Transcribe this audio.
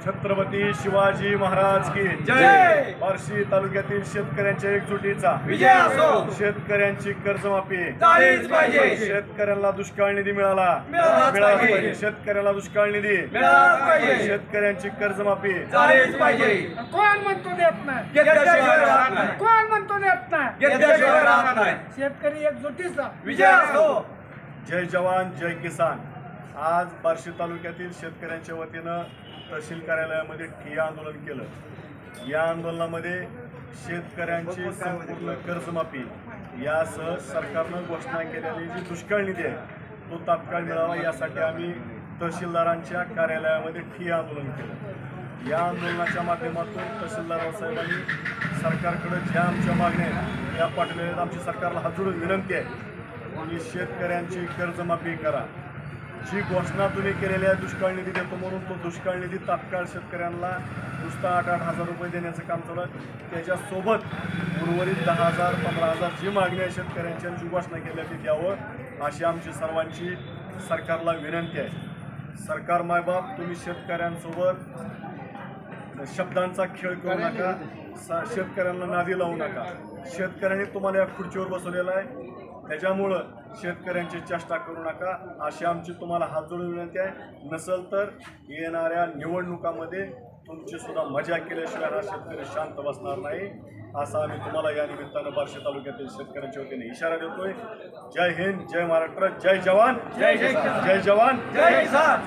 छत्रपती शिवाजी महाराज की जय. बार्शी तालुक्यातील शेतकऱ्यांच्या एकजुटीचा विजय असो. शेतकऱ्यांची कर्जमाफी झालीच पाहिजे. शेतकऱ्यांना दुष्काळ निधी मिळालाच मिळाला पाहिजे. पाहिजे. शेतकऱ्याला दुष्काळ निधी मिळालाच पाहिजे. शेतकऱ्यांची कर्जमाफी झालीच पाहिजे. कोण म्हणतो देत नाही? घेतल्याशिवाय राहत नाही. कोण म्हणतो देत नाही? घेतल्याशिवाय राहत नाही. शेतकरी एकजुटीचा विजय असो. जय जवान जय किसान. आज बार्शी तालुक्यातील शेतकऱ्यांच्या वतीनं तहसील कार्यालयामध्ये ठिय्या आंदोलन केलं. या आंदोलनामध्ये शेतकऱ्यांची संपूर्ण कर्जमाफी यासह सरकारनं घोषणा केलेली जी दुष्काळ निधी आहे तो तात्काळ मिळावा यासाठी आम्ही तहसीलदारांच्या कार्यालयामध्ये ठिय्या आंदोलन केलं. या आंदोलनाच्या माध्यमातून तहसीलदार साहेबांनी सरकारकडे ज्या आमच्या मागण्या आहेत त्या पाठवलेल्या आहेत. आमची सरकारला हात जोडून विनंती आहे की शेतकऱ्यांची कर्जमाफी करा. जी घोषणा तुम्ही केलेली आहे दुष्काळ निधी देतो म्हणून तो दुष्काळ निधी तात्काळ शेतकऱ्यांना नुसता 8-8 हजार रुपये देण्याचं काम चालू आहे. त्याच्यासोबत उर्वरित 10,000 15,000 जी मागणी आहे शेतकऱ्यांची जी घोषणा केली आहे ती द्यावं अशी आमची सर्वांची सरकारला विनंती आहे. सरकार मायबाप तुम्ही शेतकऱ्यांसोबत शब्दांचा खेळ करू नका. शेतकऱ्यांना नादी लावू नका. शेतकऱ्यांनी तुम्हाला या खुर्चीवर बसवलेलं आहे त्याच्यामुळं शेतकऱ्यांची चेष्टा करू नका अशी आमची तुम्हाला हात जोडून विनंती आहे. नसेल तर येणाऱ्या निवडणुकामध्ये तुमची सुद्धा मजा केल्याशिवाय हा शेतकरी शांत बसणार नाही असा आम्ही तुम्हाला या निमित्तानं बार्शी तालुक्यातील शेतकऱ्यांच्या वतीने इशारा देतोय. जय हिंद, जय महाराष्ट्र, जय जवान, जय किसान. जय जवान, जय किसान.